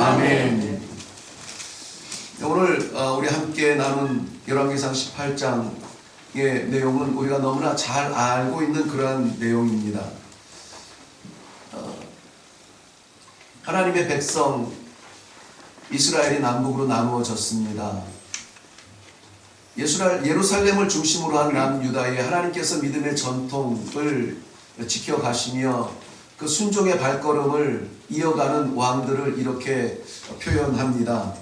아멘. 오늘 우리 함께 나눈 열왕기상 18장의 내용은 우리가 너무나 잘 알고 있는 그러한 내용입니다. 하나님의 백성 이스라엘이 남북으로 나누어졌습니다. 예루살렘을 중심으로 한 남유다에 하나님께서 믿음의 전통을 지켜가시며 그 순종의 발걸음을 이어가는 왕들을 이렇게 표현합니다.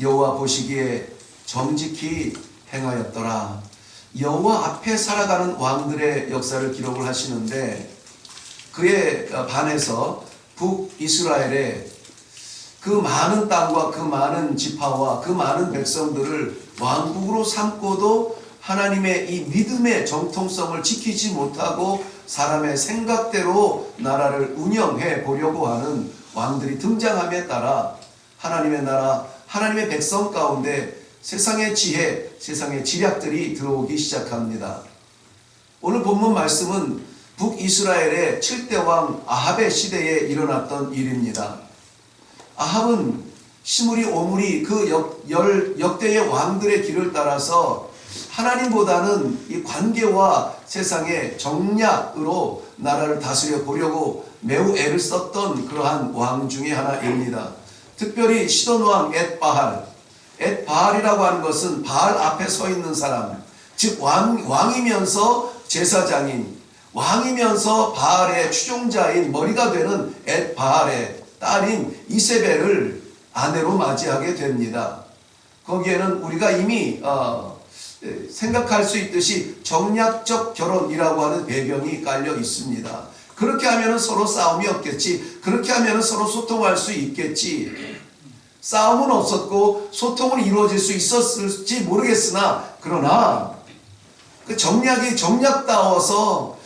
여호와 보시기에 정직히 행하였더라. 여호와 앞에 살아가는 왕들의 역사를 기록을 하시는데, 그에 반해서 북이스라엘의 그 많은 땅과 그 많은 지파와 그 많은 백성들을 왕국으로 삼고도 하나님의 이 믿음의 정통성을 지키지 못하고 사람의 생각대로 나라를 운영해 보려고 하는 왕들이 등장함에 따라 하나님의 나라, 하나님의 백성 가운데 세상의 지혜, 세상의 지략들이 들어오기 시작합니다. 오늘 본문 말씀은 북이스라엘의 7대 왕 아합의 시대에 일어났던 일입니다. 아합은 시므리, 오므리 그 역대의 왕들의 길을 따라서 하나님보다는 이 관계와 세상의 정략으로 나라를 다스려 보려고 매우 애를 썼던 그러한 왕 중에 하나입니다. 특별히 시돈왕 엣바알이라고 하는 것은 바알 앞에 서 있는 사람, 즉 왕이면서 제사장인, 왕이면서 바알의 추종자인 머리가 되는 엣바알의 딸인 이세벨을 아내로 맞이하게 됩니다. 거기에는 우리가 이미 생각할 수 있듯이 정략적 결혼이라고 하는 배경이 깔려 있습니다. 그렇게 하면 서로 싸움이 없겠지, 그렇게 하면 서로 소통할 수 있겠지. 싸움은 없었고 소통은 이루어질 수 있었을지 모르겠으나, 그러나 그 정략이 정략다워서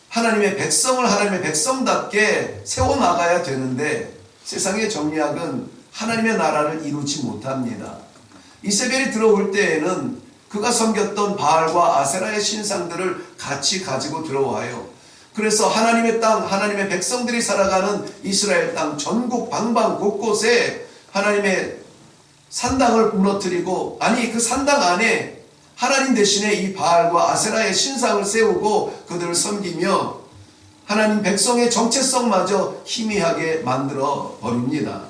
하나님의 백성을 하나님의 백성답게 세워나가야 되는데, 세상의 정략은 하나님의 나라를 이루지 못합니다. 이세벨이 들어올 때에는 그가 섬겼던 바알과 아세라의 신상들을 같이 가지고 들어와요. 그래서 하나님의 땅, 하나님의 백성들이 살아가는 이스라엘 땅 전국 방방 곳곳에 하나님의 산당을 무너뜨리고, 아니 그 산당 안에 하나님 대신에 이 바알과 아세라의 신상을 세우고 그들을 섬기며 하나님 백성의 정체성마저 희미하게 만들어 버립니다.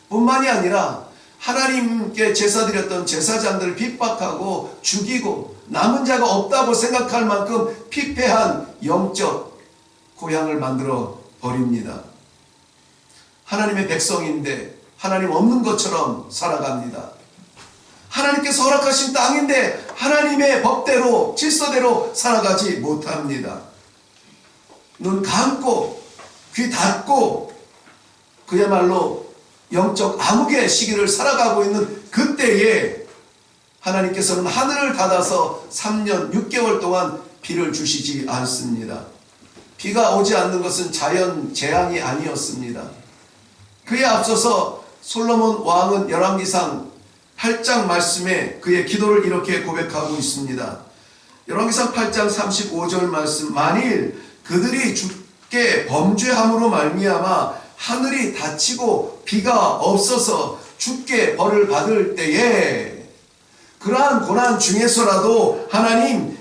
뿐만이 아니라 하나님께 제사드렸던 제사장들을 핍박하고 죽이고 남은 자가 없다고 생각할 만큼 피폐한 영적 고향을 만들어 버립니다. 하나님의 백성인데 하나님 없는 것처럼 살아갑니다. 하나님께서 허락하신 땅인데 하나님의 법대로 질서대로 살아가지 못합니다. 눈 감고 귀 닫고 그야말로 영적 암흑의 시기를 살아가고 있는 그때에 하나님께서는 하늘을 닫아서 3년 6개월 동안 비를 주시지 않습니다. 비가 오지 않는 것은 자연 재앙이 아니었습니다. 그에 앞서서 솔로몬 왕은 열왕기상 8장 말씀에 그의 기도를 이렇게 고백하고 있습니다. 열왕기상 8장 35절 말씀, 만일 그들이 주께 범죄함으로 말미암아 하늘이 닫히고 비가 없어서 주께 벌을 받을 때에 그러한 고난 중에서라도 하나님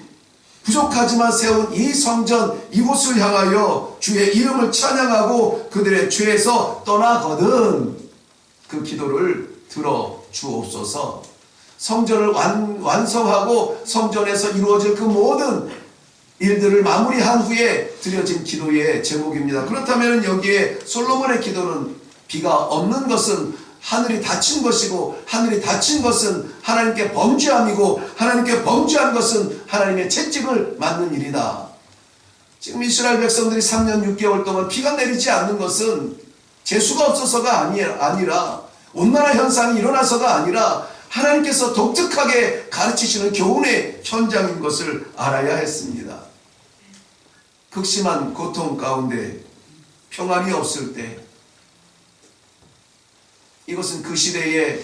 부족하지만 세운 이 성전 이곳을 향하여 주의 이름을 찬양하고 그들의 죄에서 떠나거든 그 기도를 들어 주옵소서. 성전을 완성하고 성전에서 이루어질 그 모든 일들을 마무리한 후에 드려진 기도의 제목입니다. 그렇다면 여기에 솔로몬의 기도는 비가 없는 것은 하늘이 닫힌 것이고, 하늘이 닫힌 것은 하나님께 범죄함이고, 하나님께 범죄한 것은 하나님의 채찍을 맞는 일이다. 지금 이스라엘 백성들이 3년 6개월 동안 비가 내리지 않는 것은 재수가 없어서가 아니라 온난화 현상이 일어나서가 아니라 하나님께서 독특하게 가르치시는 교훈의 현장인 것을 알아야 했습니다. 극심한 고통 가운데 평안이 없을 때, 이것은 그 시대의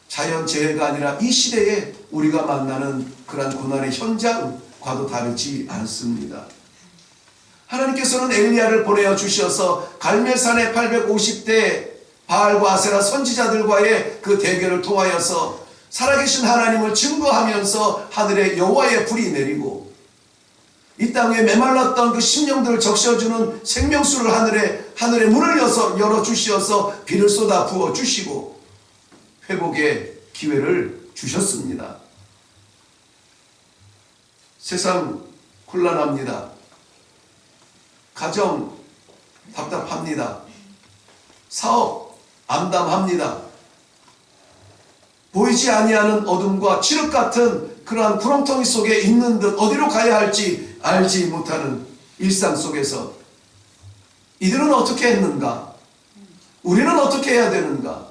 자연재해가 아니라 이 시대에 우리가 만나는 그러한 고난의 현장과도 다르지 않습니다. 하나님께서는 엘리야를 보내어 주셔서 갈멜산에 850대 바알과 아세라 선지자들과의 그 대결을 통하여서 살아계신 하나님을 증거하면서 하늘에 여호와의 불이 내리고 이 땅에 메말랐던 그 심령들을 적셔주는 생명수를 하늘에 문을 열어 주시어서 비를 쏟아 부어 주시고 회복의 기회를 주셨습니다. 세상 곤란합니다. 가정 답답합니다. 사업 암담합니다. 보이지 아니하는 어둠과 칠흑 같은 그러한 구렁텅이 속에 있는 듯 어디로 가야 할지 알지 못하는 일상 속에서 이들은 어떻게 했는가? 우리는 어떻게 해야 되는가?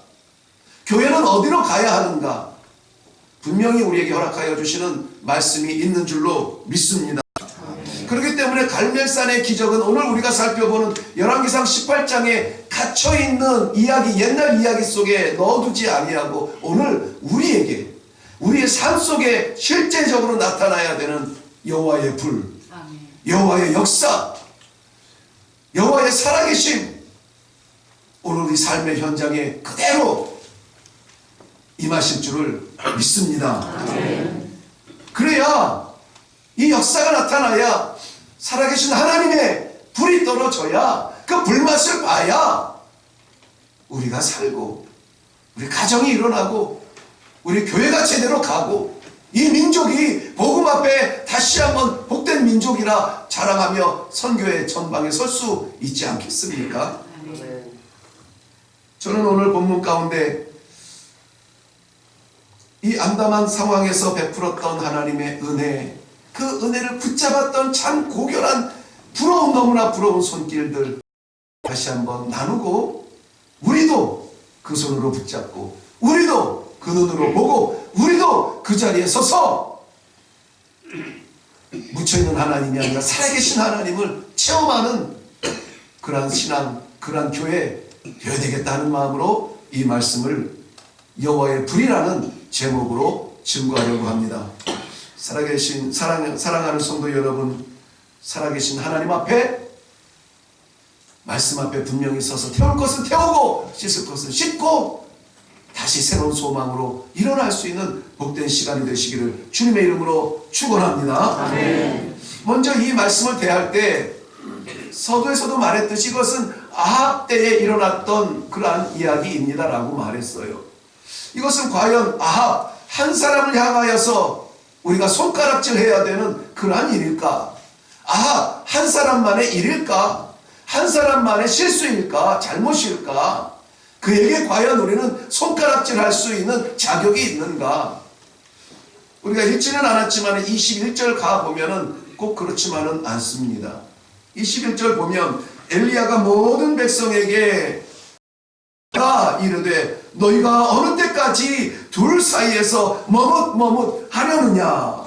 교회는 어디로 가야 하는가? 분명히 우리에게 허락하여 주시는 말씀이 있는 줄로 믿습니다. 그렇기 때문에 갈멜산의 기적은 오늘 우리가 살펴보는 열왕기상 18장에 갇혀있는 이야기, 옛날 이야기 속에 넣어두지 아니하고 오늘 우리에게 우리의 삶 속에 실제적으로 나타나야 되는 여호와의 불, 여호와의 역사, 여호와의 살아계심, 오늘 우리 삶의 현장에 그대로 임하실 줄을 믿습니다. 그래야 이 역사가 나타나야 살아계신 하나님의 불이 떨어져야 그 불맛을 봐야 우리가 살고 우리 가정이 일어나고 우리 교회가 제대로 가고 이 민족이 복음 앞에 다시 한번 복된 민족이라 자랑하며 선교의 전방에 설 수 있지 않겠습니까? 저는 오늘 본문 가운데 이 암담한 상황에서 베풀었던 하나님의 은혜, 그 은혜를 붙잡았던 참 고결한 너무나 부러운 손길들 다시 한번 나누고 우리도 그 손으로 붙잡고 우리도 그 눈으로 보고 우리도 그 자리에 서서 묻혀있는 하나님이 아니라 살아계신 하나님을 체험하는 그러한 신앙, 그러한 교회 되어야 되겠다는 마음으로 이 말씀을 여호와의 불이라는 제목으로 증거하려고 합니다. 살아계신 사랑하는 성도 여러분, 살아계신 하나님 앞에 말씀 앞에 분명히 서서 태울 것은 태우고 씻을 것은 씻고 다시 새로운 소망으로 일어날 수 있는 복된 시간이 되시기를 주님의 이름으로 축원합니다. 아멘. 먼저 이 말씀을 대할 때 서두에서도 말했듯이 이것은 아합 때에 일어났던 그러한 이야기입니다라고 말했어요. 이것은 과연 아합 한 사람을 향하여서 우리가 손가락질해야 되는 그러한 일일까? 아합 한 사람만의 일일까? 한 사람만의 실수일까? 잘못일까? 그에게 과연 우리는 손가락질할 수 있는 자격이 있는가? 우리가 읽지는 않았지만 21절 가보면은 꼭 그렇지만은 않습니다. 21절 보면 엘리야가 모든 백성에게 이르되 너희가 어느 때까지 둘 사이에서 머뭇머뭇 하려느냐.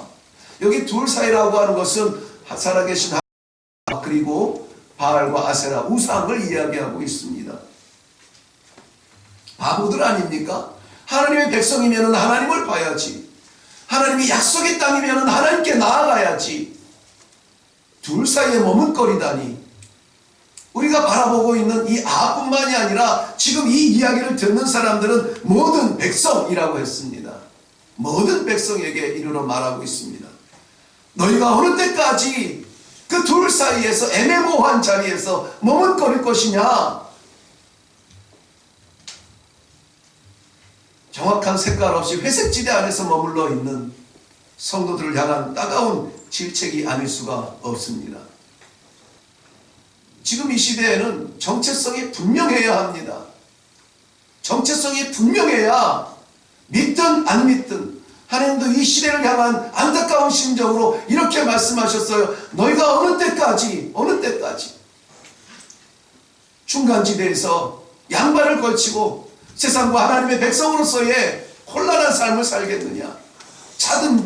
여기 둘 사이라고 하는 것은 살아계신 하나님 그리고 바알과 아세라 우상을 이야기하고 있습니다. 바보들 아닙니까? 하나님의 백성이면 하나님을 봐야지. 하나님이 약속의 땅이면 하나님께 나아가야지. 둘 사이에 머뭇거리다니. 우리가 바라보고 있는 이 아합뿐만이 아니라 지금 이 이야기를 듣는 사람들은 모든 백성이라고 했습니다. 모든 백성에게 이르러 말하고 있습니다. 너희가 어느 때까지 그 둘 사이에서 애매모호한 자리에서 머뭇거릴 것이냐? 정확한 색깔 없이 회색지대 안에서 머물러 있는 성도들을 향한 따가운 질책이 아닐 수가 없습니다. 지금 이 시대에는 정체성이 분명해야 합니다. 정체성이 분명해야 믿든 안 믿든 하나님도 이 시대를 향한 안타까운 심정으로 이렇게 말씀하셨어요. 너희가 어느 때까지 중간지대에서 양발을 걸치고 세상과 하나님의 백성으로서의 혼란한 삶을 살겠느냐.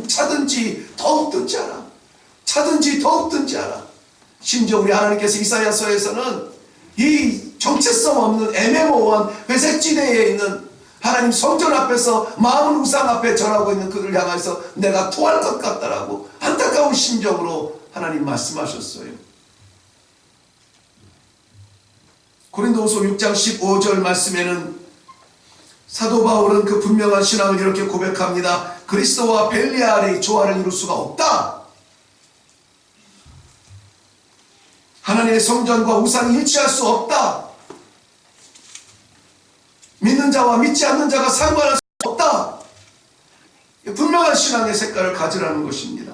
차든지 더욱든지 하라. 차든지 더욱든지 하라. 심지어 우리 하나님께서 이사야서에서는 이 정체성 없는 애매모호한 회색지대에 있는 하나님 성전 앞에서 마음은 우상 앞에 절하고 있는 그들을 향해서 내가 토할 것 같다라고 안타까운 심정으로 하나님 말씀하셨어요. 고린도후서 6장 15절 말씀에는 사도 바울은 그 분명한 신앙을 이렇게 고백합니다. 그리스도와 벨리알의 조화를 이룰 수가 없다. 하나님의 성전과 우상이 일치할 수 없다. 믿는 자와 믿지 않는 자가 상관할 수 없다. 분명한 신앙의 색깔을 가지라는 것입니다.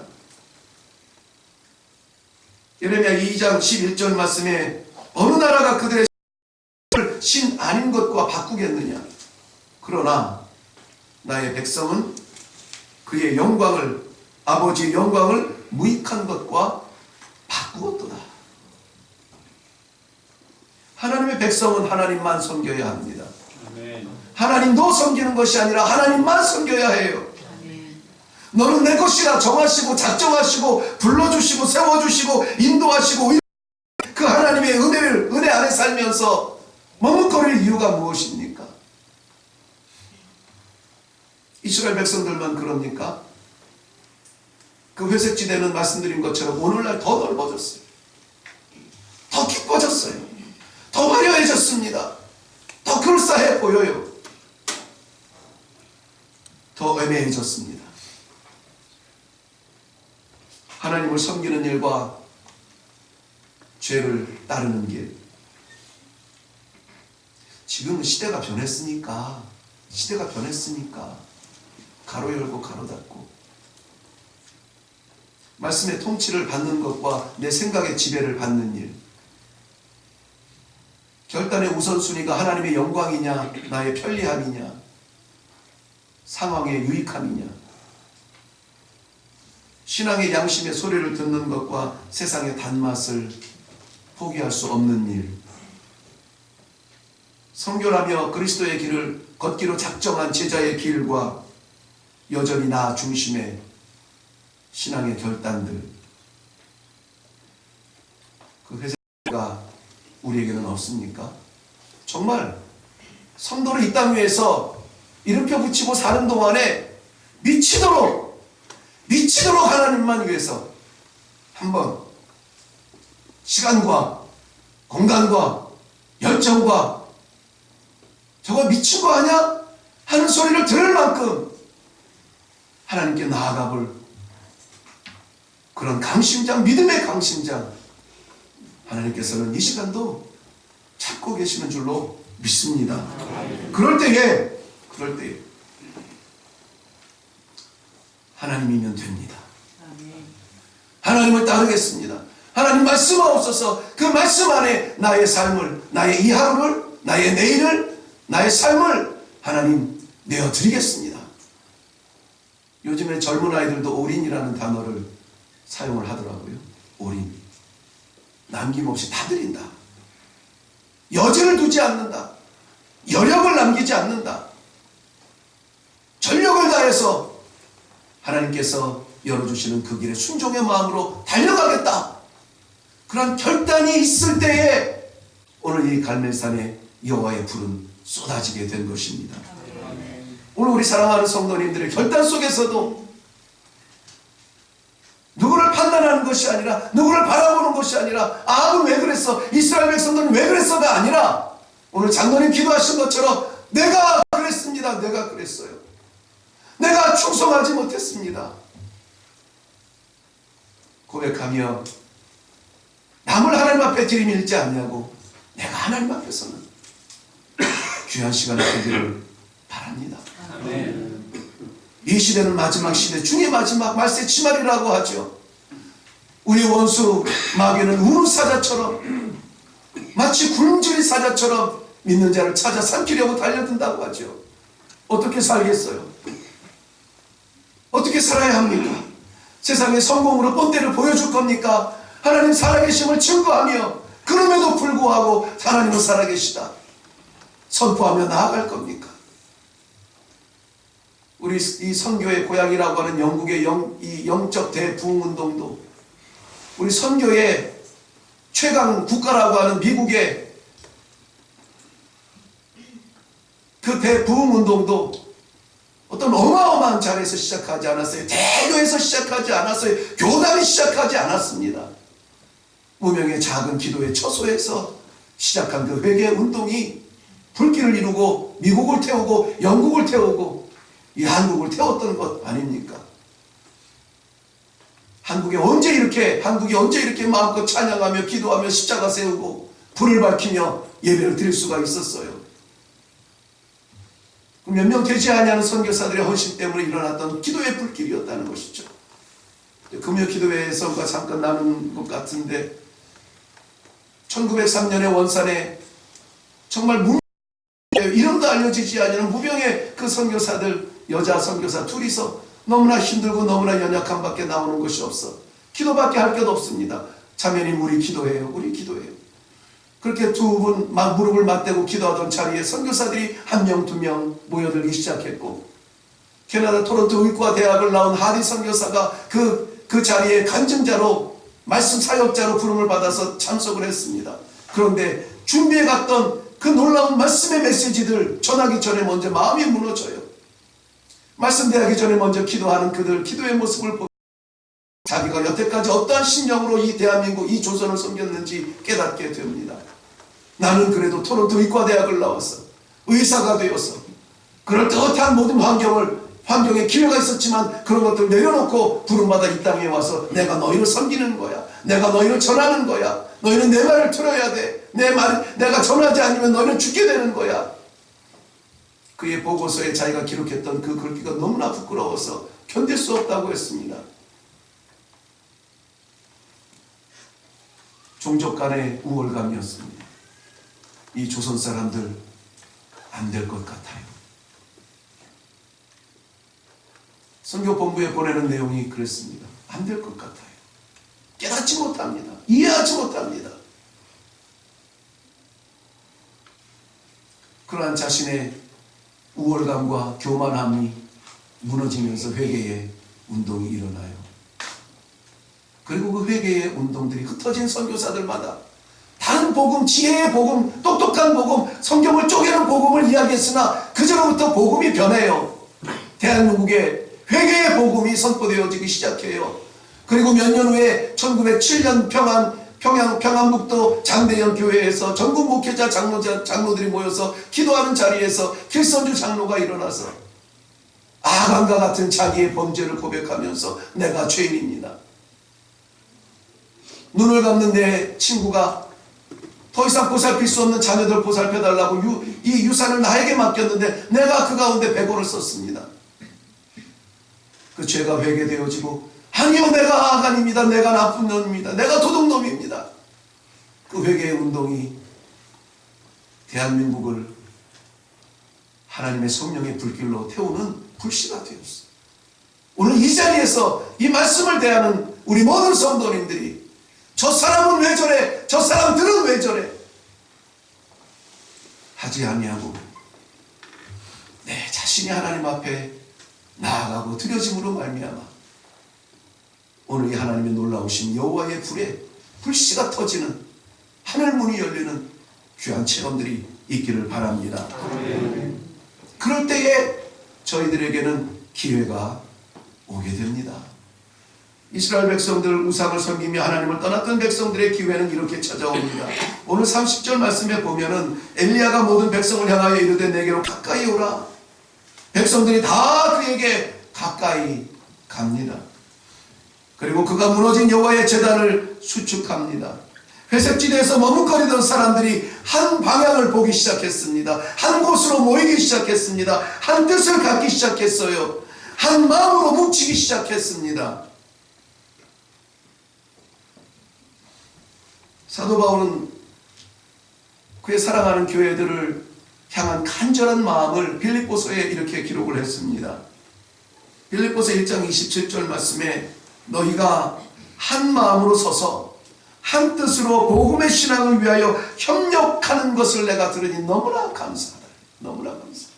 예레미야 2장 11절 말씀에 어느 나라가 그들의 신 아닌 것과 바꾸겠느냐. 그러나 나의 백성은 그의 영광을, 아버지의 영광을 무익한 것과 바꾸었도다. 하나님의 백성은 하나님만 섬겨야 합니다. 아멘. 하나님도 섬기는 것이 아니라 하나님만 섬겨야 해요. 아멘. 너는 내 것이라 정하시고 작정하시고 불러주시고 세워주시고 인도하시고 그 하나님의 은혜 안에 살면서 머뭇거릴 이유가 무엇입니까? 이스라엘 백성들만 그럽니까? 그 회색지대는 말씀드린 것처럼 오늘날 더 넓어졌어요. 더 깊어졌어요. 더 화려해졌습니다. 더 그럴싸해 보여요. 더 애매해졌습니다. 하나님을 섬기는 일과 죄를 따르는 길. 지금은 시대가 변했으니까 가로 열고 가로 닫고 말씀의 통치를 받는 것과 내 생각의 지배를 받는 일. 결단의 우선순위가 하나님의 영광이냐 나의 편리함이냐 상황의 유익함이냐. 신앙의 양심의 소리를 듣는 것과 세상의 단맛을 포기할 수 없는 일. 성결하며 그리스도의 길을 걷기로 작정한 제자의 길과 여전히 나 중심의 신앙의 결단들. 그 회색가 우리에게는 없습니까? 정말 성도를 이 땅 위에서 이름표 붙이고 사는 동안에 미치도록 하나님만 위해서 한번 시간과 공간과 열정과 저거 미친 거 아니야? 하는 소리를 들을 만큼 하나님께 나아가 볼 그런 강심장, 믿음의 강심장 하나님께서는 이 시간도 찾고 계시는 줄로 믿습니다. 그럴 때에 하나님이면 됩니다. 하나님을 따르겠습니다. 하나님 말씀하옵소서. 그 말씀 안에 나의 삶을, 나의 이 하루를, 나의 내일을, 나의 삶을 하나님 내어드리겠습니다. 요즘에 젊은 아이들도 올인이라는 단어를 사용을 하더라고요. 올인. 남김없이 다 드린다. 여지를 두지 않는다. 여력을 남기지 않는다. 전력을 다해서 하나님께서 열어주시는 그 길에 순종의 마음으로 달려가겠다. 그런 결단이 있을 때에 오늘 이 갈멜산에 여호와의 불은 쏟아지게 된 것입니다. 오늘 우리 사랑하는 성도님들의 결단 속에서도 누구를 판단하는 것이 아니라, 누구를 바라보는 것이 아니라, 아합은 왜 그랬어? 이스라엘 백성들은 왜 그랬어가 아니라, 오늘 장로님 기도하신 것처럼 내가 그랬습니다. 내가 그랬어요. 내가 충성하지 못했습니다. 고백하며 남을 하나님 앞에 들이밀지 않냐고 내가 하나님 앞에서는 귀한 시간을 되기를 바랍니다. 아멘. 이 시대는 마지막 시대 중의 마지막 말세 치말이라고 하죠. 우리 원수 마귀는 우는 사자처럼 마치 굶주린 사자처럼 믿는 자를 찾아 삼키려고 달려든다고 하죠. 어떻게 살겠어요? 어떻게 살아야 합니까? 세상의 성공으로 뻔때를 보여줄 겁니까? 하나님 살아계심을 증거하며 그럼에도 불구하고 하나님은 살아계시다 선포하며 나아갈 겁니까? 우리 이 선교의 고향이라고 하는 영국의 이 영적 대부흥운동도, 우리 선교의 최강 국가라고 하는 미국의 그 대부흥운동도 어떤 어마어마한 자리에서 시작하지 않았어요. 대교에서 시작하지 않았어요. 교단이 시작하지 않았습니다. 무명의 작은 기도의 처소에서 시작한 그 회개 운동이 불길을 이루고 미국을 태우고 영국을 태우고 이 한국을 태웠던 것 아닙니까? 한국이 언제 이렇게 마음껏 찬양하며 기도하며 십자가 세우고 불을 밝히며 예배를 드릴 수가 있었어요. 몇 명 되지 아니하는 선교사들의 헌신 때문에 일어났던 기도의 불길이었다는 것이죠. 금요 기도회에서 잠깐 나눈 것 같은데 1903년에 원산에 정말 이름도 알려지지 않는 무병의 그 선교사들, 여자 선교사 둘이서 너무나 힘들고 너무나 연약한 밖에 나오는 것이 없어. 기도밖에 할 것 없습니다. 자매님 우리 기도해요. 우리 기도해요. 그렇게 두 분 무릎을 맞대고 기도하던 자리에 선교사들이 한 명, 두 명 모여들기 시작했고 캐나다 토론토 의과 대학을 나온 하디 선교사가 그 자리에 간증자로 말씀 사역자로 부름을 받아서 참석을 했습니다. 그런데 준비해 갔던 그 놀라운 말씀의 메시지들 전하기 전에 먼저 마음이 무너져요. 말씀 대하기 전에 먼저 기도하는 그들 기도의 모습을 보고 자기가 여태까지 어떠한 심령으로 이 대한민국 이 조선을 섬겼는지 깨닫게 됩니다. 나는 그래도 토론토 의과대학을 나와서 의사가 되어서 그럴 듯한 모든 환경에 기회가 있었지만 그런 것들 내려놓고 부름받아 이 땅에 와서 내가 너희를 섬기는 거야. 내가 너희를 전하는 거야. 너희는 내 말을 들어야 돼. 내가 전하지 않으면 너희는 죽게 되는 거야. 그의 보고서에 자기가 기록했던 그 글귀가 너무나 부끄러워서 견딜 수 없다고 했습니다. 종족 간의 우월감이었습니다. 이 조선 사람들 안 될 것 같아요. 선교본부에 보내는 내용이 그랬습니다. 안 될 것 같아요. 깨닫지 못합니다. 이해하지 못합니다. 그러한 자신의 우월감과 교만함이 무너지면서 회개의 운동이 일어나요. 그리고 그 회개의 운동들이 흩어진 선교사들마다 다른 복음, 지혜의 복음, 똑똑한 복음, 성경을 쪼개는 복음을 이야기했으나 그제로부터 복음이 변해요. 대한민국에 회개의 복음이 선포되어지기 시작해요. 그리고 몇 년 후에 1907년 평안북도 장대현 교회에서 전국 목회자 장로들이 모여서 기도하는 자리에서 길선주 장로가 일어나서 아간과 같은 자기의 범죄를 고백하면서 내가 죄인입니다. 눈을 감는 내 친구가 더 이상 보살필 수 없는 자녀들 보살펴달라고 이 유산을 나에게 맡겼는데 내가 그 가운데 100원을 썼습니다. 그 죄가 회개되어지고 아니요 내가 아간입니다. 내가 나쁜 놈입니다. 내가 도둑놈입니다. 그 회개의 운동이 대한민국을 하나님의 성령의 불길로 태우는 불씨가 되었어요. 오늘 이 자리에서 이 말씀을 대하는 우리 모든 성도님들이 저 사람은 왜 저래? 저 사람들은 왜 저래? 하지 아니하고 내 자신이 하나님 앞에 나아가고 드려짐으로 말미암아 오늘 이 하나님의 놀라우신 여호와의 불에 불씨가 터지는 하늘 문이 열리는 귀한 체험들이 있기를 바랍니다. 그럴 때에 저희들에게는 기회가 오게 됩니다. 이스라엘 백성들 우상을 섬기며 하나님을 떠났던 백성들의 기회는 이렇게 찾아옵니다. 오늘 30절 말씀에 보면은 엘리야가 모든 백성을 향하여 이르되 내게로 가까이 오라. 백성들이 다 그에게 가까이 갑니다. 그리고 그가 무너진 여호와의 제단을 수축합니다. 회색지대에서 머뭇거리던 사람들이 한 방향을 보기 시작했습니다. 한 곳으로 모이기 시작했습니다. 한 뜻을 갖기 시작했어요. 한 마음으로 뭉치기 시작했습니다. 사도 바울은 그의 사랑하는 교회들을 향한 간절한 마음을 빌립보서에 이렇게 기록을 했습니다. 빌립보서 1장 27절 말씀에 너희가 한 마음으로 서서 한 뜻으로 복음의 신앙을 위하여 협력하는 것을 내가 들으니 너무나 감사하다. 너무나 감사하다.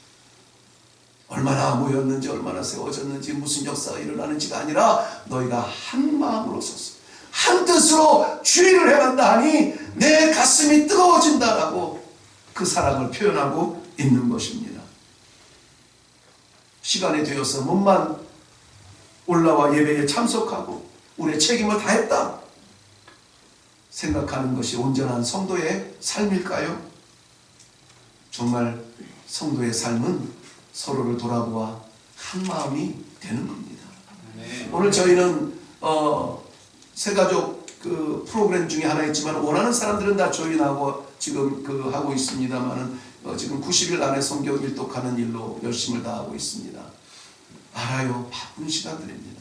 얼마나 모였는지 얼마나 세워졌는지 무슨 역사가 일어나는지가 아니라 너희가 한 마음으로 서서 한 뜻으로 주의를 해간다 하니 내 가슴이 뜨거워진다라고 그 사랑을 표현하고 있는 것입니다. 시간이 되어서 몸만 올라와 예배에 참석하고 우리의 책임을 다했다. 생각하는 것이 온전한 성도의 삶일까요? 정말 성도의 삶은 서로를 돌아보아 한 마음이 되는 겁니다. 오늘 저희는 새가족 그 프로그램 중에 하나 있지만 원하는 사람들은 다 조인하고 지금 하고 있습니다만은 지금 90일 안에 성경 일독하는 일로 열심을 다하고 있습니다. 알아요. 바쁜 시간들입니다.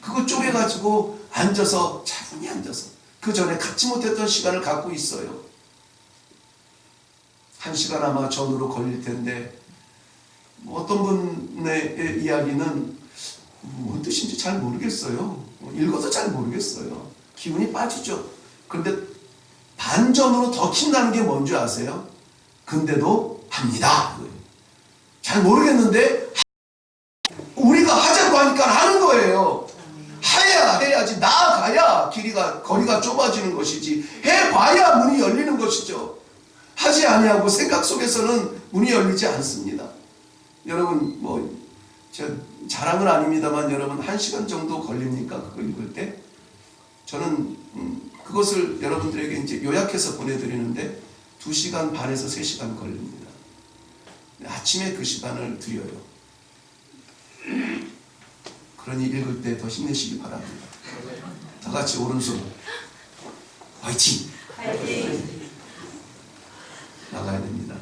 그거 쪼개가지고 앉아서 차분히 앉아서 그 전에 갖지 못했던 시간을 갖고 있어요. 1시간 아마 전으로 걸릴 텐데 어떤 분의 이야기는 뭔 뜻인지 잘 모르겠어요. 읽어도 잘 모르겠어요. 기운이 빠지죠. 그런데 반전으로 더 킨다는 게 뭔지 아세요? 근데도 합니다. 잘 모르겠는데 우리가 하자고 하니까 하는 거예요. 해야지. 나아가야 거리가 좁아지는 것이지. 해봐야 문이 열리는 것이죠. 하지 아니하고 생각 속에서는 문이 열리지 않습니다. 여러분 자랑은 아닙니다만 여러분 1시간 정도 걸립니까? 그거 읽을 때? 저는 그것을 여러분들에게 이제 요약해서 보내드리는데 2시간 반에서 3시간 걸립니다. 아침에 그 시간을 드려요. 그러니 읽을 때 더 힘내시기 바랍니다. 다 같이 오른손 화이팅! 나가야 됩니다.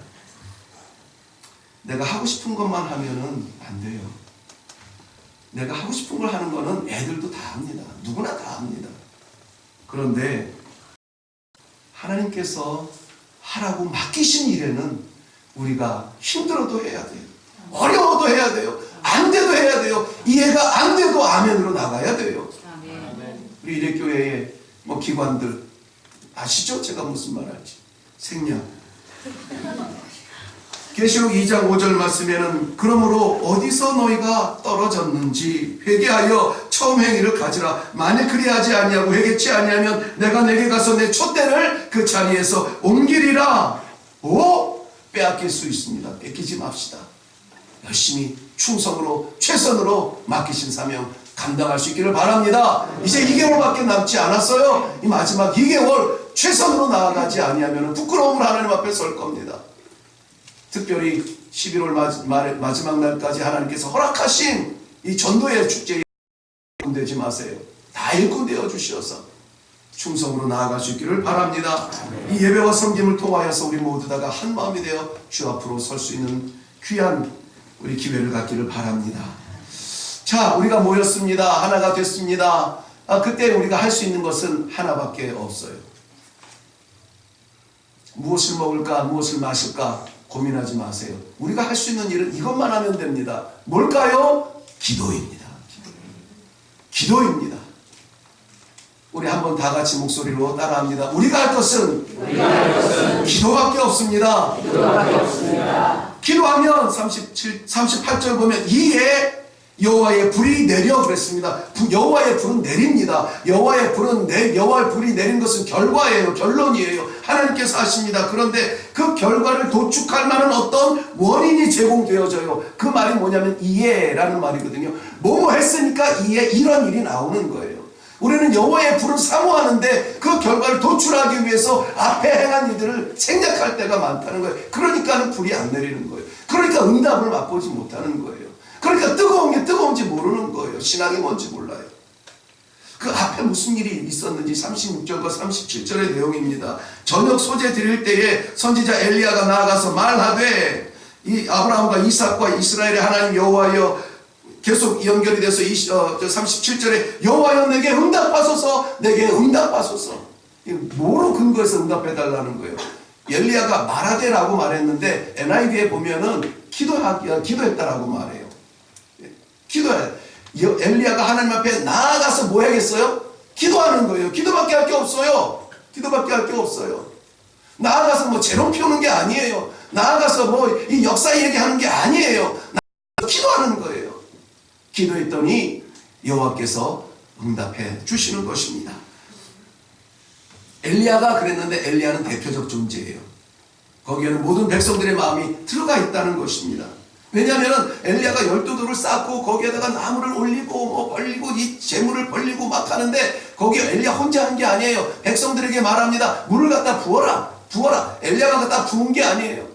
내가 하고 싶은 것만 하면은 안 돼요. 내가 하고 싶은 걸 하는 거는 애들도 다 합니다. 누구나 다 합니다. 그런데 하나님께서 하라고 맡기신 일에는 우리가 힘들어도 해야 돼요. 어려워도 해야 돼요. 안 돼도 해야 돼요. 이해가 안 돼도 아멘으로 나가야 돼요. 우리 이래교회의 기관들 아시죠? 제가 무슨 말 할지. 생략. 계시록 2장 5절 말씀에는 그러므로 어디서 너희가 떨어졌는지 회개하여 처음 행위를 가지라. 만일 그리하지 아니하고 회개치 아니하면 내가 내게 가서 내 촛대를 그 자리에서 옮기리라. 빼앗길 수 있습니다. 뺏기지 맙시다. 열심히 충성으로 최선으로 맡기신 사명 감당할 수 있기를 바랍니다. 이제 2개월밖에 남지 않았어요. 이 마지막 2개월 최선으로 나아가지 아니하면 부끄러움을 하나님 앞에 설 겁니다. 특별히 11월 마지막 날까지 하나님께서 허락하신 이 전도의 축제에 일꾼되지 마세요. 다 일꾼되어 주시어서 충성으로 나아갈 수 있기를 바랍니다. 이 예배와 섬김을 통하여서 우리 모두 다가 한 마음이 되어 주 앞으로 설 수 있는 귀한 우리 기회를 갖기를 바랍니다. 자, 우리가 모였습니다. 하나가 됐습니다. 그때 우리가 할 수 있는 것은 하나밖에 없어요. 무엇을 먹을까, 무엇을 마실까 고민하지 마세요. 우리가 할 수 있는 일은 이것만 하면 됩니다. 뭘까요? 기도입니다. 기도입니다. 우리 한번 다 같이 목소리로 따라합니다. 우리가 할 것은 기도밖에 없습니다. 기도하면 38절 보면 이에 여호와의 불이 내려 그랬습니다. 여호와의 불은 내립니다. 여호와의 불이 내린 것은 결과예요. 결론이에요. 하나님께서 하십니다. 그런데 그 결과를 도축할 만한 어떤 원인이 제공되어져요. 그 말이 뭐냐면 이에라는 말이거든요. 뭐뭐 했으니까 이에 이런 일이 나오는 거예요. 우리는 여호와의 불을 사모하는데 그 결과를 도출하기 위해서 앞에 행한 일들을 생략할 때가 많다는 거예요. 그러니까 불이 안 내리는 거예요. 그러니까 응답을 맛보지 못하는 거예요. 그러니까 뜨거운 게 뜨거운지 모르는 거예요. 신앙이 뭔지 몰라요. 그 앞에 무슨 일이 있었는지 36절과 37절의 내용입니다. 저녁 소재 드릴 때에 선지자 엘리야가 나아가서 말하되 이 아브라함과 이삭과 이스라엘의 하나님 여호와여, 계속 연결이 돼서 37절에 여호와여 내게 응답하소서, 내게 응답하소서. 뭐로 근거해서 응답해달라는 거예요? 엘리야가 말하되라고 말했는데 NIV에 보면은 기도했다라고 말해요. 엘리야가 하나님 앞에 나아가서 뭐 하겠어요? 기도하는 거예요. 기도밖에 할 게 없어요. 기도밖에 할 게 없어요. 나아가서 뭐 재롱 피우는 게 아니에요. 나아가서 뭐 이 역사 얘기하는 게 아니에요. 기도하는 거예요. 기도했더니 여호와께서 응답해 주시는 것입니다. 엘리야가 그랬는데 엘리야는 대표적 존재예요. 거기에는 모든 백성들의 마음이 들어가 있다는 것입니다. 왜냐하면 엘리야가 12돌을 쌓고 거기에다가 나무를 올리고 벌리고 이 재물을 벌리고 막 하는데 거기 엘리야 혼자 한 게 아니에요. 백성들에게 말합니다. 물을 갖다 부어라. 부어라. 엘리야가 갖다 부은 게 아니에요.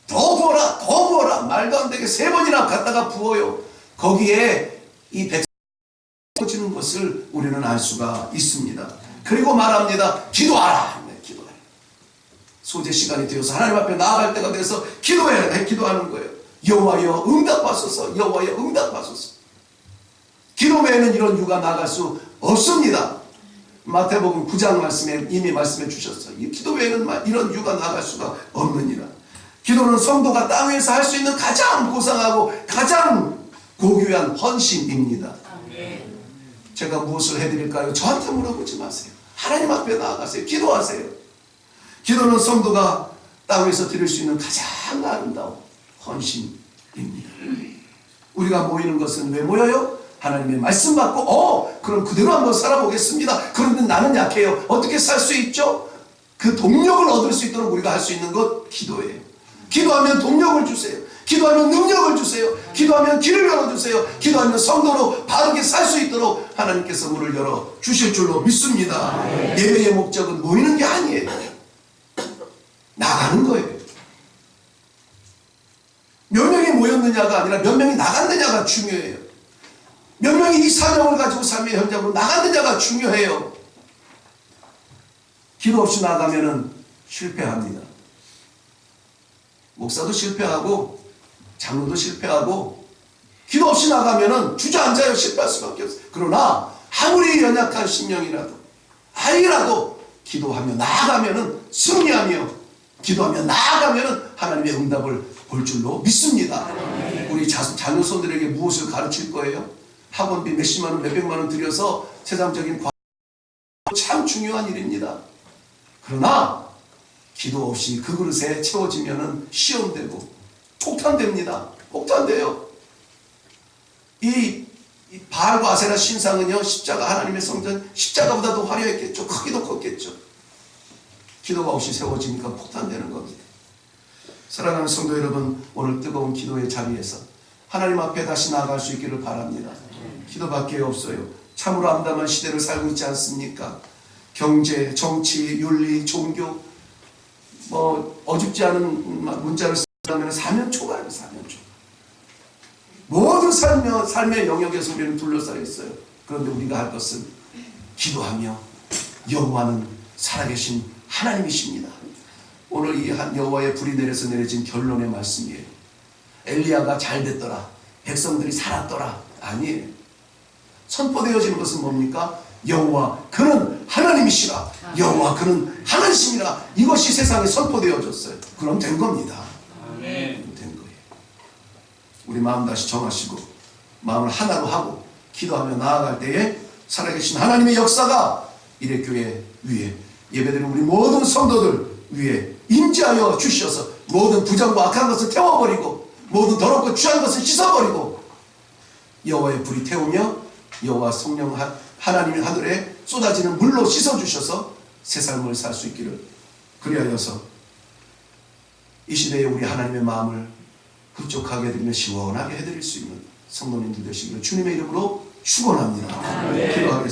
더 부어라. 더 부어라. 말도 안 되게 3번이나 갖다가 부어요. 거기에 이 백성이 부어지는 것을 우리는 알 수가 있습니다. 그리고 말합니다. 기도하라. 네, 기도하라. 소재 시간이 되어서 하나님 앞에 나아갈 때가 돼서 기도해야 돼. 기도하는 거예요. 여호와여 응답하소서. 여호와여 응답하소서. 기도 외에는 이런 유가 나갈 수 없습니다. 마태복음 9장 말씀에 이미 말씀해 주셨어요. 이 기도 외에는 이런 유가 나갈 수가 없느니라. 기도는 성도가 땅 위에서 할 수 있는 가장 고상하고 가장 고귀한 헌신입니다. 제가 무엇을 해드릴까요? 저한테 물어보지 마세요. 하나님 앞에 나아가세요. 기도하세요. 기도는 성도가 땅 위에서 드릴 수 있는 가장 아름다운 헌신입니다. 우리가 모이는 것은 왜 모여요? 하나님의 말씀 받고 그럼 그대로 한번 살아보겠습니다. 그런데 나는 약해요. 어떻게 살 수 있죠? 그 동력을 얻을 수 있도록 우리가 할 수 있는 것 기도예요. 기도하면 동력을 주세요. 기도하면 능력을 주세요. 기도하면 길을 열어주세요. 기도하면 성도로 바르게 살 수 있도록 하나님께서 문을 열어 주실 줄로 믿습니다. 예배의 목적은 모이는 게 아니에요. 나가는 거예요. 몇 명이 모였느냐가 아니라 몇 명이 나갔느냐가 중요해요. 몇 명이 이 사명을 가지고 삶의 현장으로 나갔느냐가 중요해요. 기도 없이 나가면은 실패합니다. 목사도 실패하고 장로도 실패하고 기도 없이 나가면은 주저앉아요. 실패할 수밖에 없어요. 그러나 아무리 연약한 심령이라도 아이라도 기도하며 나아가면은 승리하며 기도하며 나아가면은 하나님의 응답을 볼 줄로 믿습니다. 우리 자녀손들에게 무엇을 가르칠 거예요? 학원비 몇십만 원, 몇백만 원 들여서 세상적인 참 중요한 일입니다. 그러나 기도 없이 그 그릇에 채워지면은 시험되고 폭탄됩니다. 폭탄돼요. 이 바알과 아세라 신상은요, 십자가, 하나님의 성전 십자가보다 더 화려했겠죠. 크기도 컸겠죠. 기도가 없이 세워지니까 폭탄되는 겁니다. 사랑하는 성도 여러분, 오늘 뜨거운 기도의 자리에서 하나님 앞에 다시 나아갈 수 있기를 바랍니다. 기도밖에 없어요. 참으로 암담한 시대를 살고 있지 않습니까? 경제, 정치, 윤리, 종교, 어줍지 않은 문자를 쓰면 사면초가예요. 사면초. 모든 삶의 영역에서 우리는 둘러싸여 있어요. 그런데 우리가 할 것은 기도하며 여호와는 살아계신 하나님이십니다. 오늘 이 여호와의 불이 내려서 내려진 결론의 말씀이에요. 엘리야가 잘 됐더라. 백성들이 살았더라. 아니에요. 선포되어지는 것은 뭡니까? 여호와 그는 하나님이시라. 여호와 그는 하나님이시라. 이것이 세상에 선포되어졌어요. 그럼 된 겁니다. 된 거예요. 우리 마음 다시 정하시고 마음을 하나로 하고 기도하며 나아갈 때에 살아계신 하나님의 역사가 이레교회 위에 예배드리는 우리 모든 성도들 위에 임재하여 주셔서 모든 부정과 악한 것을 태워버리고 모든 더럽고 취한 것을 씻어버리고 여호와의 불이 태우며 여호와 성령 하나님의 하늘에 쏟아지는 물로 씻어주셔서 새 삶을 살 수 있기를 그리하여서 이 시대에 우리 하나님의 마음을 흡족하게 해드리며 시원하게 해드릴 수 있는 성도님들 되시기를 주님의 이름으로 축원합니다. 기도하겠습니다.